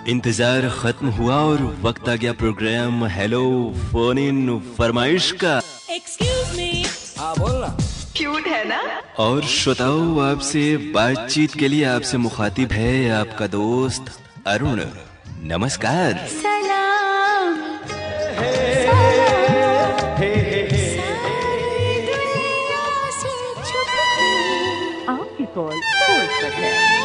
इंतजार खत्म हुआ और वक्त आ गया प्रोग्राम हेलो फोन इन फरमाइश का। Excuse me. हाँ बोलना। क्यूट है ना। और श्रोताओं, आपसे बातचीत के लिए आपसे मुखातिब है आपका दोस्त अरुण। नमस्कार। सलाम आपकी कॉल होल्ड पर है।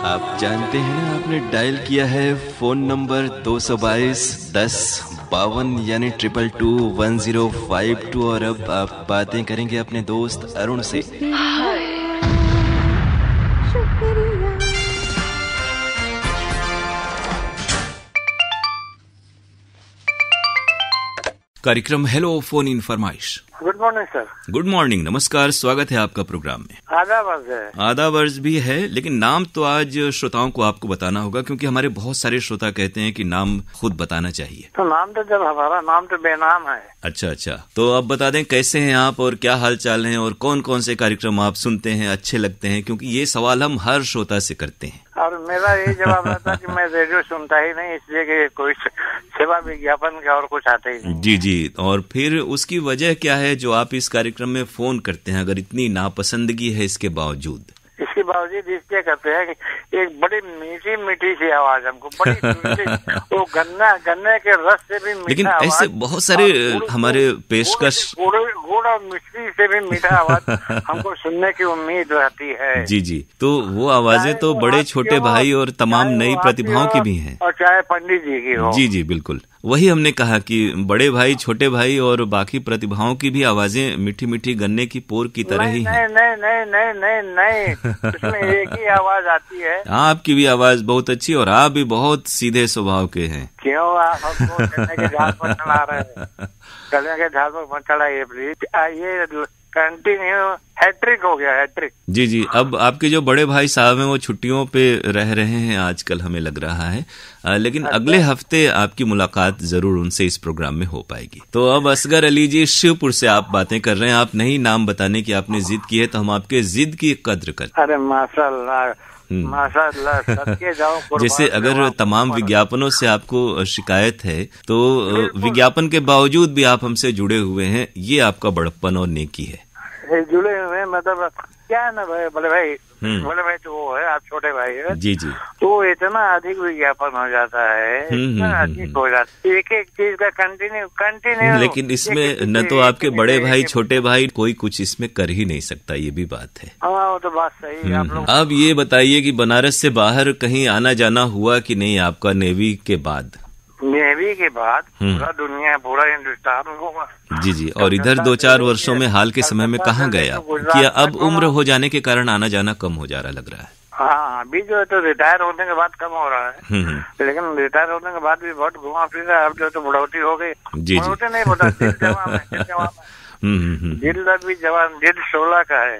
आप जानते हैं ना, आपने डायल किया है फोन नंबर 222 10 52 यानी 2221 और अब आप बातें करेंगे अपने दोस्त अरुण से। कार्यक्रम हेलो फोन इन फरमाइश। Good morning sir. Good morning, नमस्कार, स्वागत है आपका प्रोग्राम में। आधा वर्ष है। आधा वर्ष भी है, लेकिन नाम तो आज श्रोताओं को आपको बताना होगा, क्योंकि हमारे बहुत सारे श्रोता कहते हैं कि नाम खुद बताना चाहिए। तो नाम तो जब हमारा नाम तो बेनाम है। अच्छा, तो अब बता दें कैसे हैं आप और क्या हाल चाल है और कौन कौन से कार्यक्रम आप सुनते हैं, अच्छे लगते हैं, क्योंकि ये सवाल हम हर श्रोता से करते हैं। और मेरा यही जवाब रहता कि मैं रेडियो सुनता ही नहीं, इसलिए कि कोई सेवा विज्ञापन का और कुछ आता ही नहीं। जी, और फिर उसकी वजह क्या है जो आप इस कार्यक्रम में फोन करते हैं, अगर इतनी नापसंदगी है इसके बावजूद? इसके बावजूद इसलिए करते हैं कि एक बड़ी मीठी मीठी सी आवाज हमको, बड़ी मीठी, वो गन्ने के रस से भी मीठा। लेकिन ऐसे बहुत सारे हमारे पेशकश गुड़ और मिश्री से भी मीठा आवाज हमको सुनने की उम्मीद रहती है। जी, तो वो आवाजें तो बड़े छोटे भाई और तमाम नई प्रतिभाओं की भी हैं, और चाहे पंडित जी की हो। जी, बिल्कुल वही हमने कहा कि बड़े भाई, छोटे भाई और बाकी प्रतिभाओं की भी आवाजें मीठी मीठी गन्ने की पोर की तरह ही हैं। नहीं, उसमें एक ही आवाज आती है। आपकी भी आवाज बहुत अच्छी और आप भी बहुत सीधे स्वभाव के हैं। क्यों आप हमको गन्ने के झाड़ पर चढ़ा रहे हैं? गन्ने के झाड़ पर मत चढ़ाइए प्लीज। ये कंटिन्यू हैट्रिक हो गया, हैट्रिक। जी, अब आपके जो बड़े भाई साहब हैं वो छुट्टियों पे रह रहे हैं आजकल, हमें लग रहा है, लेकिन अगले हफ्ते आपकी मुलाकात जरूर उनसे इस प्रोग्राम में हो पाएगी। तो अब असगर अली जी, शिवपुर से आप बातें कर रहे हैं, आप नहीं नाम बताने की आपने जिद की है, तो हम आपके जिद की कद्र करते। अरे माशाल्लाह, सदके जाओ। जैसे अगर तमाम विज्ञापनों से आपको शिकायत है, तो विज्ञापन के बावजूद भी आप हमसे जुड़े हुए हैं, ये आपका बड़प्पन और नेकी है। जुड़े हुए मतलब क्या है ना भाई, बड़े भाई तो वो है, आप छोटे भाई है। जी, तो इतना अधिक विज्ञापन हो जाता है, इतना अधिक हो जाता है, एक एक चीज का कंटिन्यू। लेकिन इसमें न तो आपके बड़े भाई, छोटे भाई, कोई कुछ इसमें कर ही नहीं सकता, ये भी बात है। हाँ, वो तो बात सही है। आप लोग अब ये बताइए कि बनारस से बाहर कहीं आना जाना हुआ कि नहीं आपका नेवी के बाद? नेवी के बाद पूरा दुनिया, पूरा हिंदुस्तान होगा। जी, और इधर 2-4 वर्षों में हाल के समय में कहाँ गए आप? क्या अब उम्र हो जाने के कारण आना जाना कम हो जा रहा लग रहा है? हाँ, अभी जो है तो रिटायर होने के बाद कम हो रहा है, लेकिन रिटायर होने के बाद भी बहुत घुमा फिरा। अब जो तो बुढ़ौती हो गई। जी, बुढ़ौती नहीं बता दिल अभी जवान, दिल 16 का है।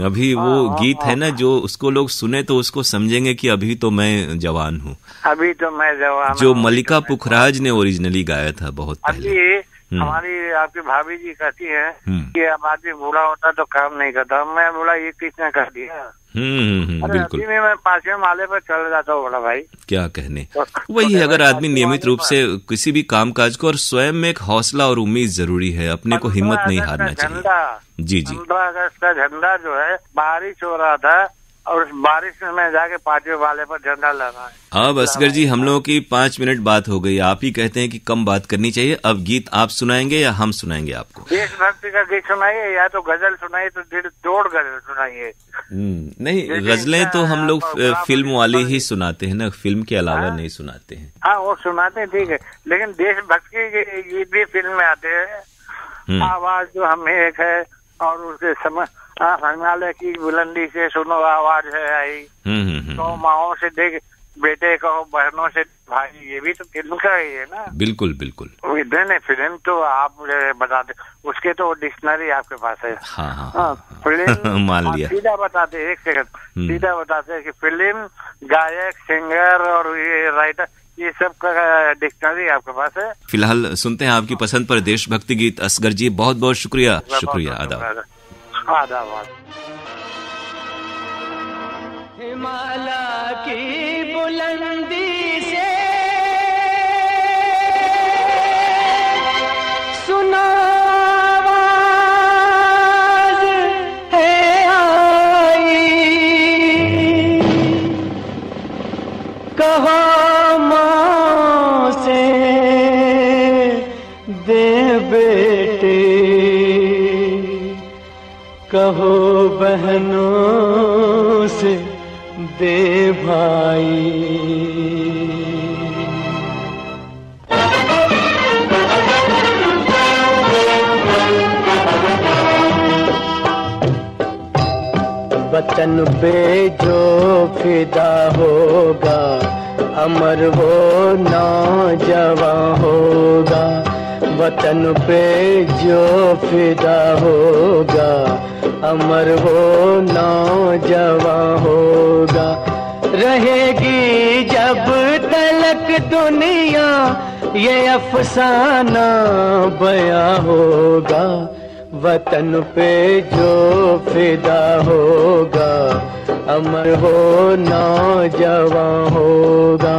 अभी वो गीत है ना, जो उसको लोग सुने तो उसको समझेंगे कि अभी तो मैं जवान हूँ। अभी तो मैं जवान, जो मल्लिका पुखराज ने ओरिजिनली गाया था बहुत पहले। अभी हमारी आपकी भाभी जी कहती है कि अब आदमी बूढ़ा होता तो काम नहीं करता। मैं बोला ये किसने कर दिया? बिल्कुल। मैं 5वें माले पर चल जाता हूँ बड़ा भाई। क्या कहने, वही है, अगर आदमी नियमित रूप से किसी भी काम काज को, और स्वयं में एक हौसला और उम्मीद जरूरी है, अपने को हिम्मत नहीं हारना चाहिए। जी, 15 अगस्त का झंडा जो है, बारिश हो रहा था और उस बारिश में मैं जाके 5वें वाले पर झंडा लगा है। अब असगर जी, हम लोगों की 5 मिनट बात हो गई, आप ही कहते हैं कि कम बात करनी चाहिए। अब गीत आप सुनाएंगे या हम सुनाएंगे आपको? देशभक्ति का गीत सुनाइए, या तो गजल सुनाइए, तो दिल तोड़ गजल सुनाइए। नहीं, गजलें तो हम लोग फिल्म वाली ही सुनाते हैं ना, फिल्म के अलावा नहीं सुनाते हैं। हाँ, वो सुनाते हैं, ठीक है, लेकिन देशभक्ति के गीत भी फिल्म में आते हैं। आवाज जो हम एक है, और उसके समय हिमालय की बुलंदी से सुनो आवाज है आई, तो माओ से देख बेटे कहो, बहनों से भाई, ये भी तो फिल्म का ही है ना। बिल्कुल। नहीं, फिल्म तो आप बताते, उसके तो डिक्शनरी आपके पास है। हाँ, फिल्म मान लिया। सीधा बताते, एक सेकंड, सीधा बताते हैं कि फिल्म, गायक, सिंगर और ये राइटर, ये सब का डिक्शनरी आपके पास है। फिलहाल सुनते हैं आपकी पसंद पर देशभक्ति गीत। असगर जी, बहुत बहुत शुक्रिया। आदाब। आदाब। हिमालय की बुलंदी से सुनो आवाज है आई, कहो माँ से दे बेटे, कहो बहनों से दे भाई। वतन पे जो फिदा होगा, अमर वो नौजवान होगा। वतन पे जो फिदा होगा, अमर वो नौजवान होगा। रहेगी जब तलक दुनिया, ये अफसाना बयां होगा। वतन पे जो फिदा होगा, अमर वो नौजवान होगा।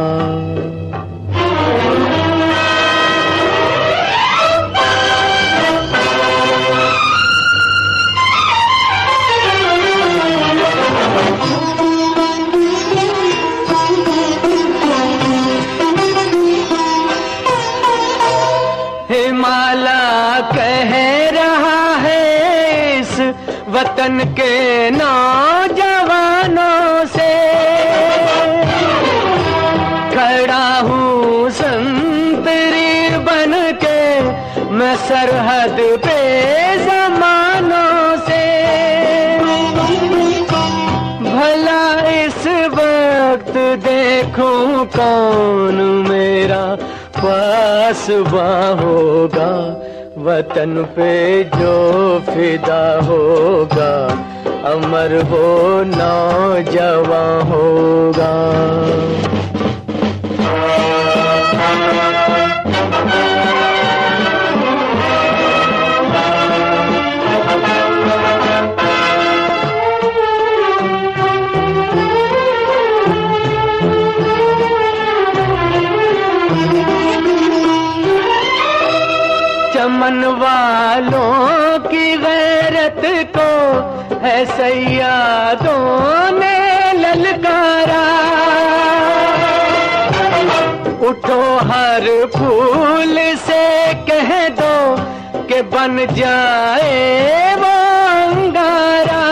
हिमालय कह रहा है इस वतन के नौजवानों से, खड़ा हूँ संतरी बन के मैं सरहद पे जमानों से। भला इस वक्त देखूं कौन मेरा पासबा होगा। वतन पे जो फिदा होगा, अमर वो नौजवान होगा। चमन वालों की गैरत को है सैयादों ने ललकारा। उठो हर फूल से कह दो कि बन जाए वो अंगारा।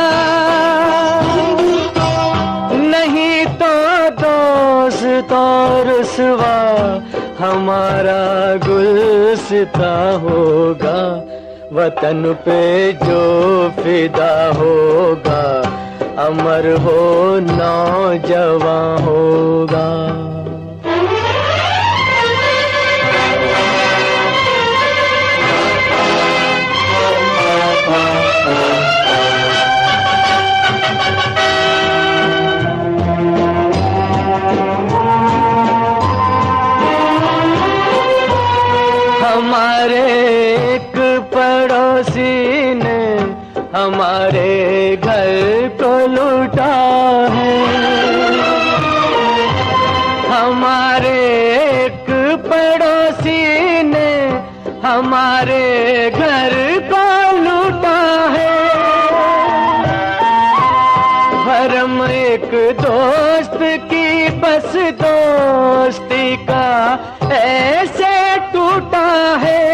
नहीं तो दोस्त और रुसवा हमारा गुलसिता होगा। वतन पे जो फिदा होगा, अमर हो नौजवान होगा। हमारे एक पड़ोसी ने हमारे घर को लूटा है। हमारे एक पड़ोसी ने हमारे घर को लूटा है। भरम एक दोस्त की बस दोस्ती का ऐसे टूटा है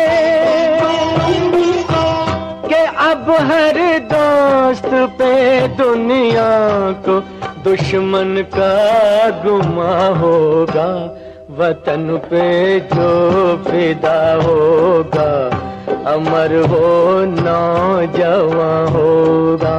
कि अब हर दोस्त पे दुनिया को दुश्मन का गुमा होगा। वतन पे जो फिदा होगा, अमर हो नौजवान होगा।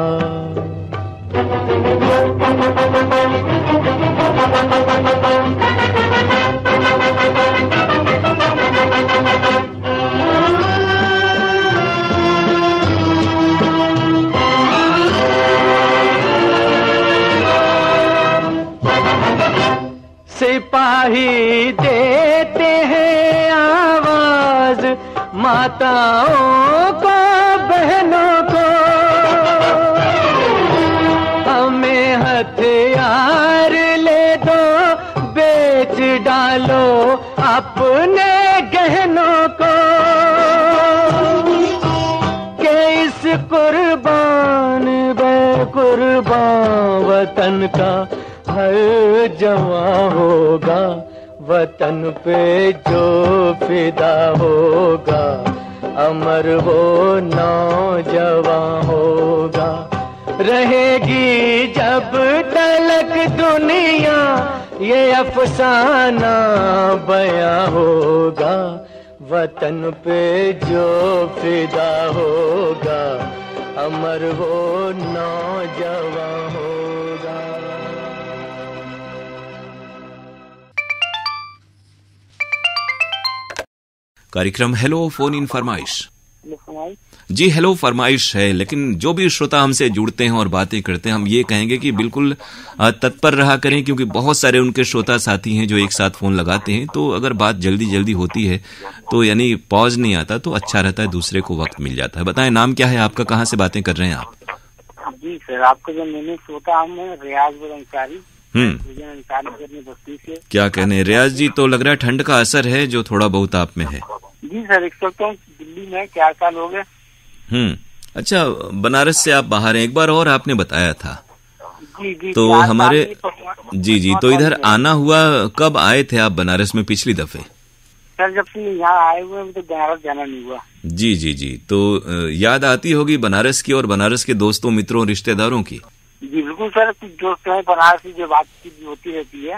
सिपाही देते हैं आवाज माताओं को, बहनों को। उधार ले दो, बेच डालो अपने गहनों को, के इस कुर्बान बेकुर्बान वतन का हर जवां होगा, वतन पे जो फिदा होगा, अमर वो नौजवान होगा। रहेगी जब तलक दुनिया, ये अफसाना बयां होगा, वतन पे जो फिदा होगा, अमर वो नौजवान होगा। कार्यक्रम हेलो फोन इन फरमाइश। जी हेलो फरमाइश है, लेकिन जो भी श्रोता हमसे जुड़ते हैं और बातें करते हैं, हम ये कहेंगे कि बिल्कुल तत्पर रहा करें, क्योंकि बहुत सारे उनके श्रोता साथी हैं जो एक साथ फोन लगाते हैं। तो अगर बात जल्दी जल्दी होती है तो यानी पॉज नहीं आता तो अच्छा रहता है, दूसरे को वक्त मिल जाता है। बताएं नाम क्या है आपका, कहाँ से बातें कर रहे हैं आप? जी सर, आपका जो मैंने श्रोता हम रियाज अंसारी बस्ती से। क्या कहने रियाज जी, तो लग रहा है ठंड का असर है जो थोड़ा बहुत आप में है। जी सर, एक तो दिल्ली में 4 साल हो गए। अच्छा, बनारस से आप बाहर हैं, एक बार और आपने बताया था। जी तो हमारे जी तो इधर आना हुआ, कब आए थे आप बनारस में पिछली दफे? सर जब से यहाँ आए हुए तो बनारस जाना नहीं हुआ। जी तो याद आती होगी बनारस की और बनारस के दोस्तों मित्रों रिश्तेदारों की। जी बिल्कुल सर, कुछ दोस्त हैं बनारस की जो बातचीत होती रहती है,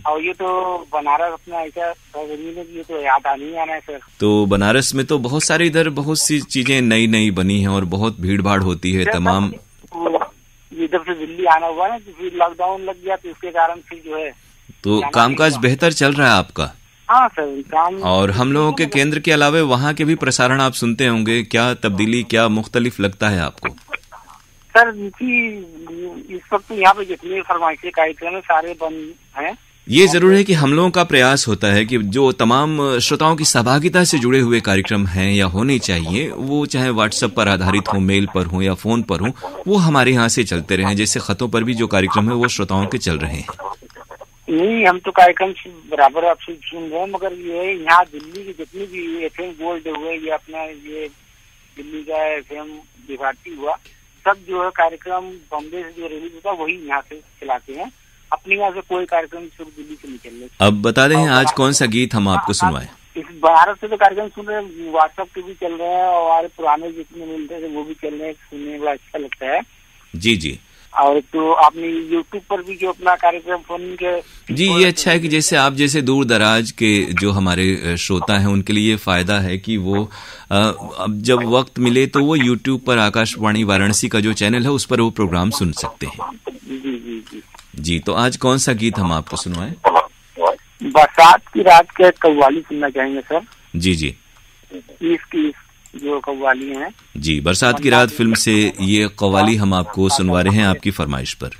और ये तो बनारस अपना ऐसा जमीन है कि ये तो याद आनी आना है सर। तो बनारस में तो बहुत सारे इधर बहुत सी चीजें नई नई बनी हैं और बहुत भीड़ भाड़ होती है तमाम। इधर से दिल्ली आना हुआ ना, तो फिर लॉकडाउन लग गया, तो इसके कारण फिर जो है तो कामकाज बेहतर चल रहा है आपका? हाँ सर, काम। और हम लोगों के केंद्र के अलावा वहाँ के भी प्रसारण आप सुनते होंगे, क्या तब्दीली क्या मुख्तलिफ लगता है आपको? सर इस वक्त यहाँ पे जितने फरमाइशी कार्यक्रम है सारे बंद हैं। ये जरूर है कि हम लोगों का प्रयास होता है कि जो तमाम श्रोताओं की सहभागिता से जुड़े हुए कार्यक्रम हैं या होने चाहिए, वो चाहे व्हाट्सएप पर आधारित हो, मेल पर हो या फोन पर हो, वो हमारे यहाँ से चलते रहे। जैसे खतों पर भी जो कार्यक्रम है वो श्रोताओं के चल रहे हैं। नहीं, हम तो कार्यक्रम बराबर आपसे सुन रहे हैं, मगर ये यहाँ दिल्ली की जितनी भी FM गोल्ड हुए, ये अपना ये दिल्ली का FM भारती हुआ, सब जो है कार्यक्रम बॉम्बे से जो रिलीज होता है वही यहाँ से चलाते हैं। अपने यहाँ से कोई कार्यक्रम सिर्फ दिल्ली से नहीं चल रहे। अब बता दें आज कौन सा गीत हम आपको सुनवाएं? इस बनारस से तो कार्यक्रम सुन रहे हैं, व्हाट्सएप पे भी चल रहे हैं, और पुराने जितने मिलते थे वो भी चल रहे हैं, सुनने में बड़ा अच्छा लगता है। जी और तो आपने YouTube पर भी जो अपना कार्यक्रम फोन के जी, ये अच्छा है कि जैसे आप जैसे दूर दराज के जो हमारे श्रोता हैं उनके लिए फायदा है कि वो अब जब वक्त मिले तो वो YouTube पर आकाशवाणी वाराणसी का जो चैनल है उस पर वो प्रोग्राम सुन सकते हैं। जी तो आज कौन सा गीत हम आपको सुनवाएं? बरसात की रात के कव्वाली सुनना चाहेंगे सर। जी इसकी जो कव्वाली हैं। जी, बरसात की रात फिल्म से ये कव्वाली हम आपको सुनवा रहे हैं आपकी फरमाइश पर।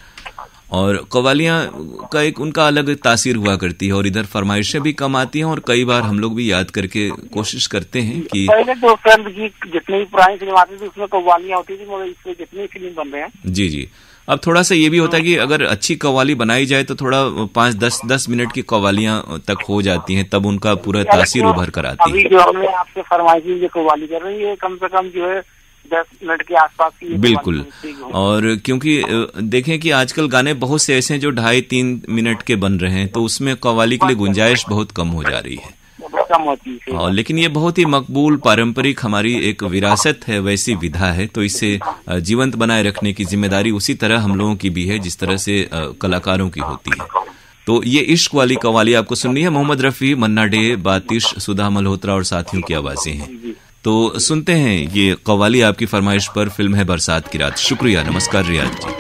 और कव्वालियां का एक उनका अलग तासीर हुआ करती है, और इधर फरमाइशें भी कम आती हैं, और कई बार हम लोग भी याद करके कोशिश करते हैं कि पहले तो फिल्म की जितनी भी पुरानी फिल्म आती थी उसमें कव्वालियां होती थी, मगर इसमें जितनी फिल्म बन रहे हैं। जी अब थोड़ा सा ये भी होता है कि अगर अच्छी कव्वाली बनाई जाए तो थोड़ा 5-10 मिनट की कव्वालियां तक हो जाती हैं, तब उनका पूरा तासीर उभर कर आती है। अभी जो हमने आपसे फरमाइशी जो कव्वाली कर रही है, कम से कम जो है 10 मिनट के आसपास की। बिल्कुल, और क्योंकि देखें कि आजकल गाने बहुत से ऐसे हैं जो 2.5-3 मिनट के बन रहे हैं, तो उसमें कव्वाली के लिए गुंजाइश बहुत कम हो जा रही है। और लेकिन ये बहुत ही मकबूल पारंपरिक हमारी एक विरासत है, वैसी विधा है, तो इसे जीवंत बनाए रखने की जिम्मेदारी उसी तरह हम लोगों की भी है जिस तरह से कलाकारों की होती है। तो ये इश्क वाली कव्वाली आपको सुननी है। मोहम्मद रफी, मन्ना डे, बातिश, सुधा मल्होत्रा और साथियों की आवाजें हैं। तो सुनते हैं ये कव्वाली आपकी फरमाइश पर। फिल्म है बरसात की रात। शुक्रिया, नमस्कार रियाज जी।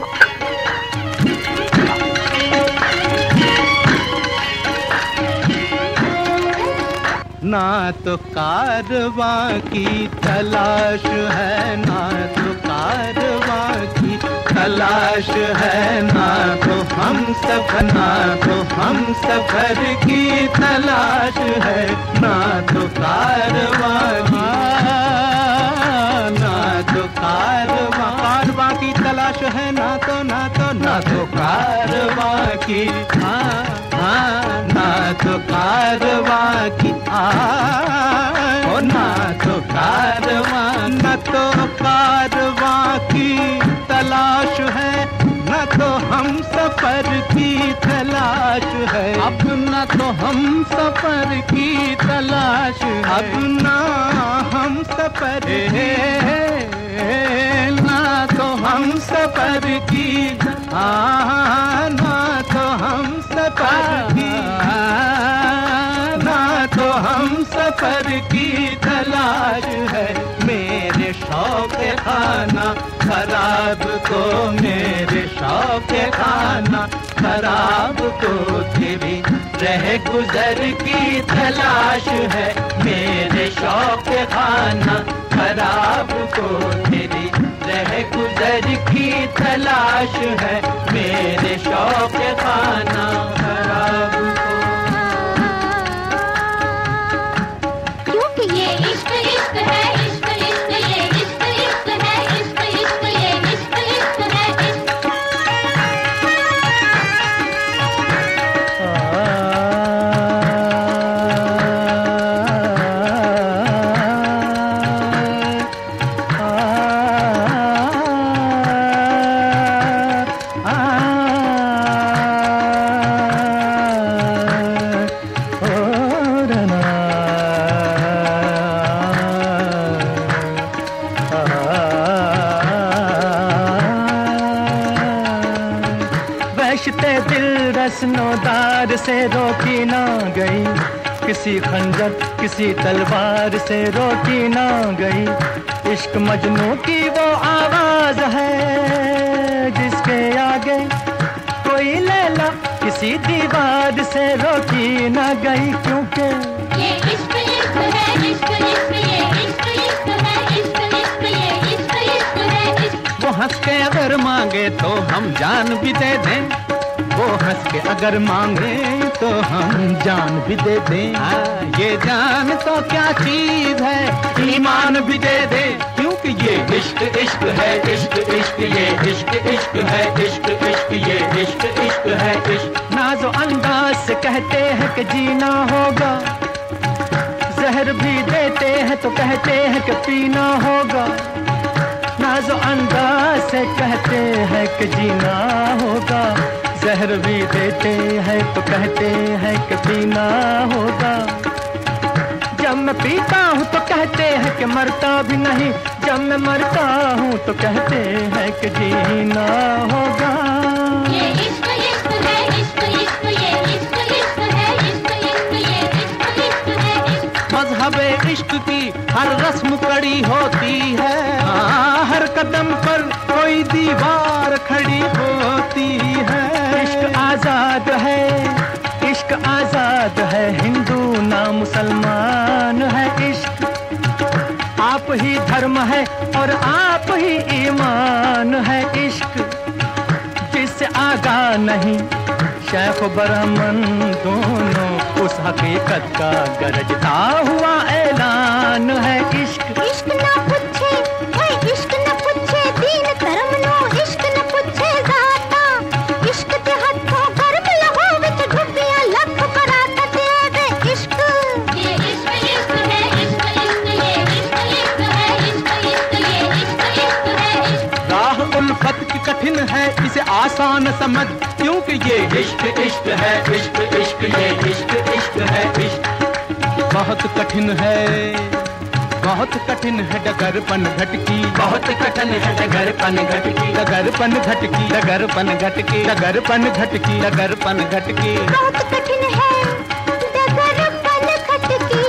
ना तो कारवां की तलाश है, ना तो कारवां की तलाश है, ना तो हम सफर की तलाश है, ना तो कारवां की तलाश है, ना तो कारवां कारवां की ओ ना तो कारवां, न तो कारवां की तलाश है, न तो हम सफर की तलाश है। अब न तो हम सफर की तलाश है, अब ना हम सफर ना तो हम सफर की ना तो हम सफर की ना तो हम सफर की तलाश है। मेरे शौक खाना खराब को, मेरे शौक खाना खराब को तेरी रह गुजर की तलाश है। मेरे शौक खाना खराब को तेरी रह गुजर की तलाश है। मेरे शौक खाना खराब को, क्योंकि ये इश्क इश्क है, इश्क इश्क ये इश्क इश्क है, इश्क इश्क ये इश्क इश्क है, इश्क। रस्नोदार से रोकी ना गई, किसी खंजर किसी तलवार से रोकी ना गई। इश्क मजनू की वो आवाज है जिसके आगे कोई लैला किसी दीवार से रोकी ना गई। क्योंकि ये इश्क इश्क है, इश्क इश्क ये इश्क इश्क है, इश्क इश्क ये इश्क इश्क है, इश्क। वो हंस के अगर मांगे तो हम जान भी दे दें, वो हंस के अगर मांगे तो हम जान भी दे दें। ये जान तो क्या चीज है, ईमान भी दे दे। क्योंकि ये इश्क इश्क है, इश्क इश्क ये इश्क इश्क है, इश्क इश्क ये इश्क इश्क है, इश्क। नाज़ो अंदाज से कहते हैं कि जीना होगा, जहर भी देते हैं तो कहते हैं कि पीना होगा। नाज़ो अंदाज से कहते हैं कि जीना होगा, जहर भी देते हैं तो कहते हैं कि पीना होगा। जब मैं पीता हूँ तो कहते हैं कि मरता भी नहीं, जब मैं मरता हूँ तो कहते हैं कि जीना होगा। ये इश्क इश्क है, इश्क इश्क ये इश्क इश्क है, इश्क इश्क ये इश्क इश्क है, इश्क। मज़हबे इश्क की हर रस्म कड़ी होती है, हर कदम पर कोई दीवार खड़ी होती है। इश्क आजाद है, इश्क आजाद है, हिंदू ना मुसलमान है। इश्क आप ही धर्म है और आप ही ईमान है। इश्क जिससे आगा नहीं शेख ब्राह्मण दोनों, उस हकीकत का गरजता हुआ ऐलान है। इश्क इश्क ना पूछे भाई, इश्क ना पूछे दीन धर्म नो, इश्क ना पूछे जाता। इश्क ते हथों गर्म लहो विच डुबियां लख बरात दे इश्क। ये इश्क इश्क है, इश्क इश्क ये इश्क इश्क है, इश्क इश्क ये इश्क इश्क है, इश्क। राह उल्फत की कठिन है, इसे आसान समझ, क्योंकि ये इश्क इश्क है, इश्क इश्क ये इश्क इश्क है, इश्क। बहुत कठिन है, बहुत कठिन है डगरपन घटकी, बहुत कठिन है डगरपन घटकी, डगरपन घटकी, डगरपन घटकी, डगरपन घटकी, डगरपन घटकी। बहुत कठिन है डगरपन घटकी,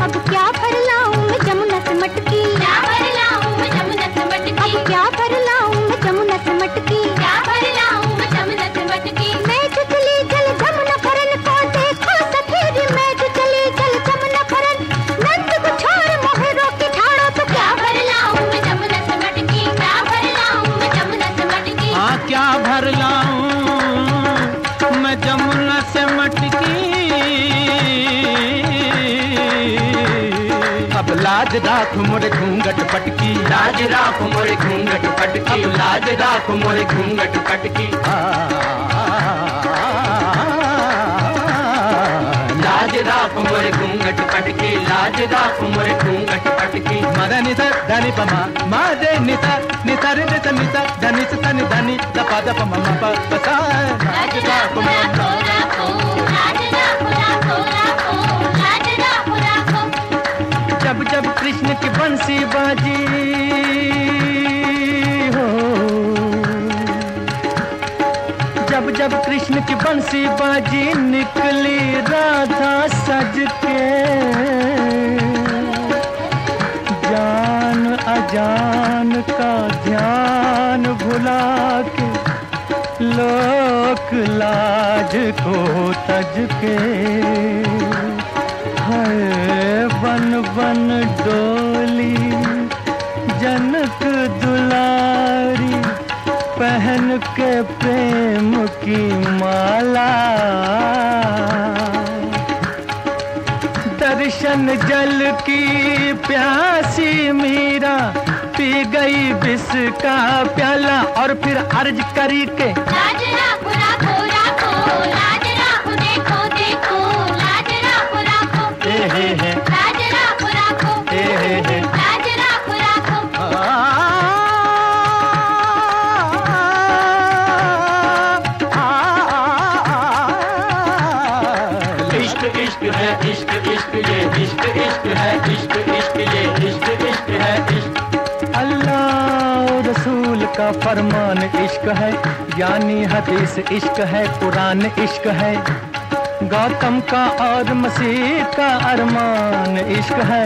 अब क्या भर लाऊं मैं जमुना से मटकी, क्या भर लाऊं मैं जमुना से मटकी, अब क्या भर लाऊं मैं जमुना से मटकी, क्या भर लाऊं मैं जमुना से मटकी। मैं जो चली जल जमुना भरन को देखो सफेद, मैं जो चली जल जमुना भरन, नंद को छोड़ मोहरों की ठाड़ो, तो क्या भर लाऊं मैं जमुना से मटकी, क्या भर लाऊं मैं जमुना से मटकी। हाँ क्या भर लाऊं मैं जमुना से मटकी। अब लाज राख मोरे घूंघट पटकी, लाज राख मोरे घूंघट पटकी, अब लाज राख मोरे घूंघट पटकी। लाज उमर घूंघट पटकी लाज राख उमर घूंघट पटकी मदा निसा धनी पमा मादे निसा निसा रे निसा निसा धनी से धनी धनी दपा दप ममा पा पसा लाज राख उमर राखो लाज राखो राखो राखो लाज राखो राखो। जब जब कृष्ण की बंसी बाजी हो जब जब कृष्ण की बंसी बाजी निकली राधा सज के जान अजान का ध्यान भुला के लोक लाज को तज के हर बन बन डोली जनक दुलारी पहन के प्रेम की माला दर्शन जल की प्यासी मीरा पी गई विष का प्याला और फिर अर्ज करी के लाज राखो राखो राखो लाज राखो देखो देखो लाज राखो राखो लाज राखो राखो लाज राखो राखो। इश्क इश्क है इश्क इश्क ये इश्क इश्क है इश्क इश्क ये इश्क इश्क है इश्क। अल्लाह रसूल का फरमान इश्क है यानी हदीस इश्क है कुरान इश्क है गौतम का और मसीह का अरमान इश्क है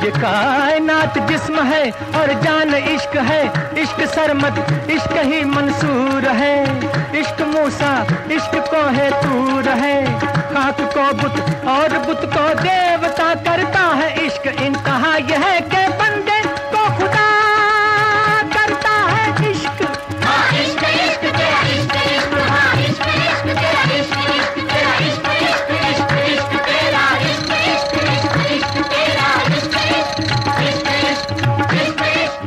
ये कायनात जिस्म है और जान इश्क है इश्क सरमद इश्क ही मंसूर है इश्क मूसा इश्क को है तूर है खाक को बुत और बुत को देवता करता है इश्क इंतहा यह है कि बंदे को खुदा करता है इश्क। हाँ इश्क इश्क तेरा इश्क इश्क हाँ इश्क इश्क तेरा इश्क इश्क तेरा इश्क इश्क इश्क इश्क तेरा इश्क इश्क इश्क इश्क तेरा इश्क इश्क इश्क इश्क इश्क इश्क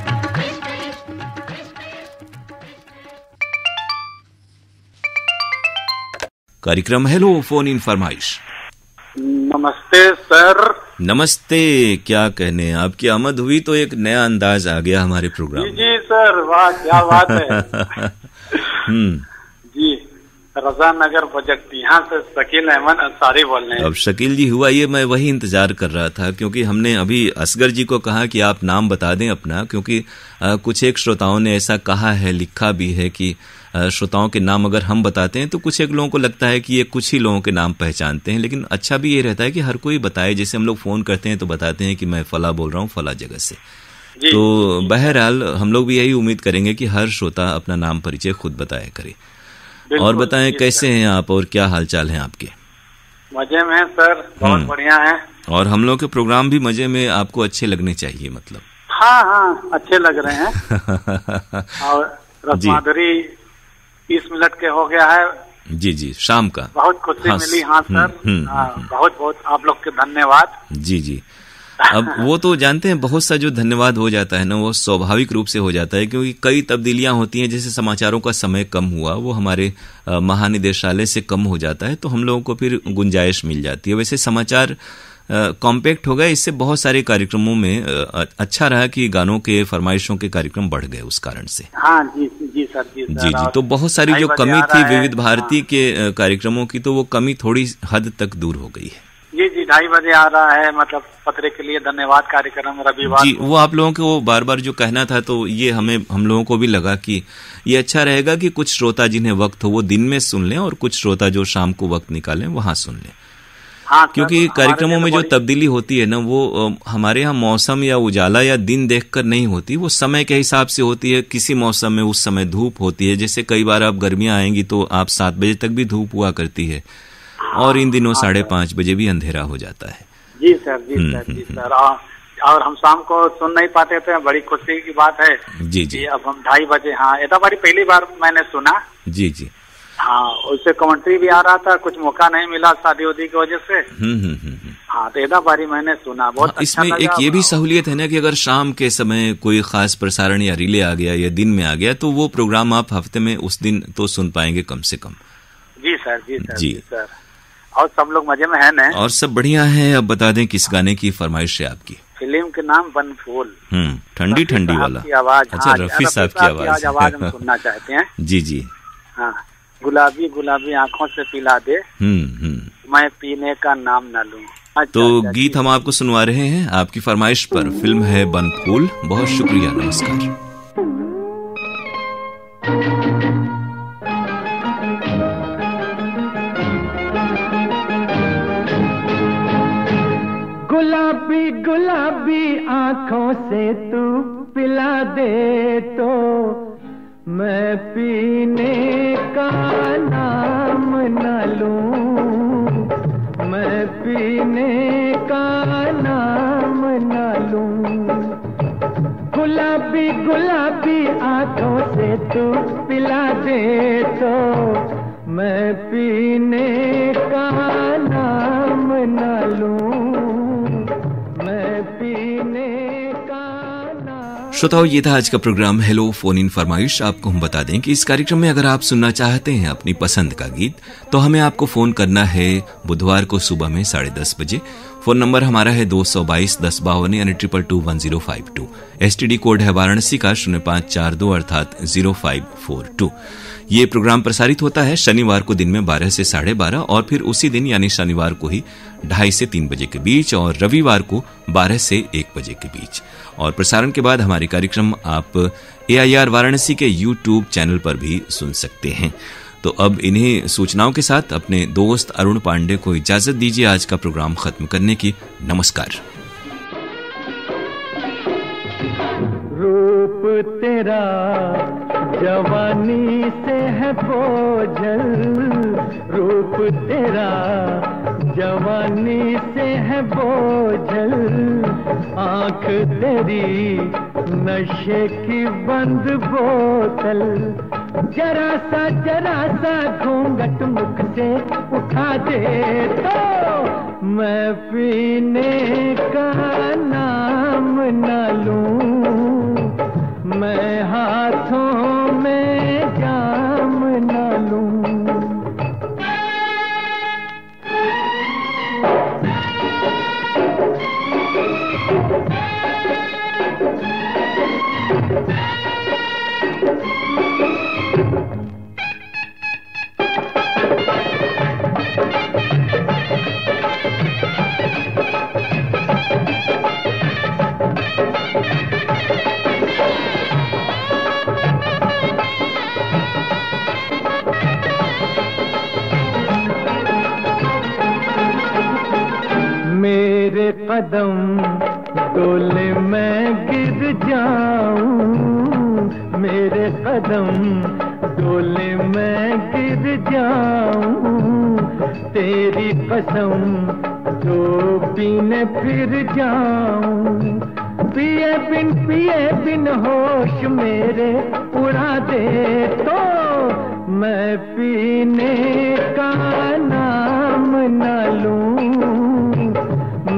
कार्यक्रम हेलो फोन इन फरमाइश। नमस्ते सर। नमस्ते, क्या कहने, आपकी आमद हुई तो एक नया अंदाज आ गया हमारे प्रोग्राम में। जी सर, वाह क्या बात है। जी, रजा नगर प्रोजेक्ट, यहाँ से शकील अहमद अंसारी बोल रहे हैं। अब शकील जी हुआ ये, मैं वही इंतजार कर रहा था क्योंकि हमने अभी असगर जी को कहा कि आप नाम बता दें अपना, क्योंकि कुछ एक श्रोताओं ने ऐसा कहा है, लिखा भी है कि श्रोताओं के नाम अगर हम बताते हैं तो कुछ एक लोगों को लगता है कि ये कुछ ही लोगों के नाम पहचानते हैं, लेकिन अच्छा भी ये रहता है कि हर कोई बताए। जैसे हम लोग फोन करते हैं तो बताते हैं कि मैं फला बोल रहा हूँ फला जगह से। तो बहरहाल हम लोग भी यही उम्मीद करेंगे कि हर श्रोता अपना नाम परिचय खुद बताया करे। और बताएं कैसे हैं आप और क्या हालचाल है आपके? मजे में सर, बहुत बढ़िया है। और हम लोग के प्रोग्राम भी मजे में आपको अच्छे लगने चाहिए, मतलब। हाँ हाँ, अच्छे लग रहे हैं। और रसमाधुरी 30 मिनट के हो गया है। जी जी, शाम का बहुत खुशी मिली। हाँ सर, बहुत बहुत आप लोग के धन्यवाद। जी जी। अब वो तो जानते हैं, बहुत सा जो धन्यवाद हो जाता है ना, वो स्वाभाविक रूप से हो जाता है, क्योंकि कई तब्दीलियां होती हैं। जैसे समाचारों का समय कम हुआ, वो हमारे महानिदेशालय से कम हो जाता है, तो हम लोगों को फिर गुंजाइश मिल जाती है। वैसे समाचार कॉम्पैक्ट हो गए, इससे बहुत सारे कार्यक्रमों में अच्छा रहा कि गानों के फरमाइशों के कार्यक्रम बढ़ गए उस कारण से। हाँ जी जी सर, जी जी जी। तो बहुत सारी जो कमी थी विविध भारती के कार्यक्रमों की, तो वो कमी थोड़ी हद तक दूर हो गई है। जी जी, 2:30 बजे आ रहा है, मतलब पत्र के लिए धन्यवाद कार्यक्रम रविवार जी। वो आप लोगों को बार बार जो कहना था, तो ये हम लोगों को भी लगा कि ये अच्छा रहेगा कि कुछ श्रोता जिन्हें वक्त हो वो दिन में सुन लें और कुछ श्रोता जो शाम को वक्त निकालें वहां सुन लें। हाँ, क्योंकि कार्यक्रमों में जो तब्दीली होती है ना, वो हमारे यहाँ मौसम या उजाला या दिन देखकर नहीं होती, वो समय के हिसाब से होती है। किसी मौसम में उस समय धूप होती है, जैसे कई बार अब गर्मियां आएंगी तो आप 7 बजे तक भी धूप हुआ करती है, और इन दिनों 5:30 बजे भी अंधेरा हो जाता है। जी सर, जी सर, जी सर। और हम शाम को सुन नहीं पाते थे, बड़ी खुशी की बात है। जी जी। अब हम 2:30 बजे, हाँ, ये बारी पहली बार मैंने सुना। जी जी। हाँ, उससे कमेंट्री भी आ रहा था, कुछ मौका नहीं मिला शादी उदी की वजह से। हाँ, तो एदा बारी मैंने सुना, बहुत अच्छा इसमें एक ये भी सहूलियत है ना कि अगर शाम के समय कोई खास प्रसारण या रिले आ गया या दिन में आ गया, तो वो प्रोग्राम आप हफ्ते में उस दिन तो सुन पाएंगे कम से कम। जी सर, जी सर, जी सर। और सब लोग मजे में है ना? और सब बढ़िया है। अब बता दें किस गाने की फरमाइश है आपकी? फिल्म के नाम बनफूल। ठंडी ठंडी वाला आवाज। अच्छा, रफी साहब की आवाज हम सुनना चाहते हैं। जी जी। हाँ, गुलाबी गुलाबी आंखों से पिला दे, मैं पीने का नाम न लूं। तो गीत हम आपको सुनवा रहे हैं आपकी फरमाइश पर। फिल्म है बनफूल। बहुत शुक्रिया, नमस्कार। गुलाबी गुलाबी आंखों से तू पिला दे तो मैं पीने का नाम न लूं, मैं पीने का नाम न लूं। गुलाबी गुलाबी आंखों से तू पिला दे तो मैं पीने का नाम न लूं, मैं पीने का नाम। श्रोताओं, ये था आज का प्रोग्राम हेलो फोन इन फरमाइश। आपको हम बता दें कि इस कार्यक्रम में अगर आप सुनना चाहते हैं अपनी पसंद का गीत तो हमें आपको फोन करना है बुधवार को सुबह में 10:30 बजे। फोन नंबर हमारा है 222-1052 यानी 222-1052। STD कोड है वाराणसी का 0542 अर्थात 0542। ये प्रोग्राम प्रसारित होता है शनिवार को दिन में 12 से 12:30 और फिर उसी दिन यानी शनिवार को ही 2:30 से 3 बजे के बीच और रविवार को 12 से 1 बजे के बीच। और प्रसारण के बाद हमारे कार्यक्रम आप AIR वाराणसी के YouTube चैनल पर भी सुन सकते हैं। तो अब इन्हीं सूचनाओं के साथ अपने दोस्त अरुण पांडे को इजाजत दीजिए आज का प्रोग्राम खत्म करने की। नमस्कार। रूप तेरा जवानी से है बोझल, रूप तेरा जवानी से है बोझल, आंख तेरी नशे की बंद बोतल, जरा सा घूंघट मुख से उठा दे तो मैं पीने का नाम न लूं, मैं हाथों में जाम न लूं। मेरे कदम डोले मैं गिर जाऊं, मेरे कदम डोले मैं गिर जाऊं, तेरी कसम जो पीने फिर जाऊं, पिए बिन होश मेरे उड़ा दे तो मैं पीने का नाम न लूं,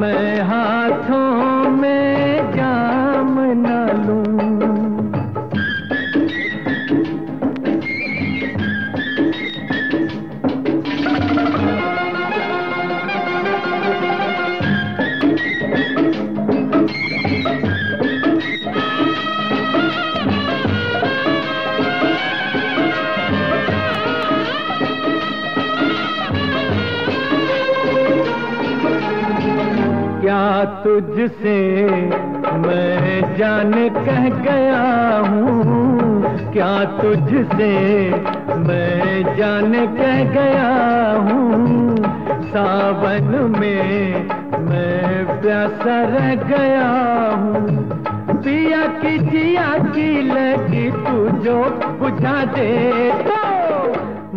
मैं हाथों में जाम न लूं। क्या तुझसे मैं जान कह गया हूँ, क्या तुझसे मैं जान कह गया हूँ, सावन में मैं प्यासा रह गया हूँ, पिया की जिया की लगी तू जो बुझा दे तो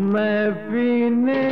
मैं पीने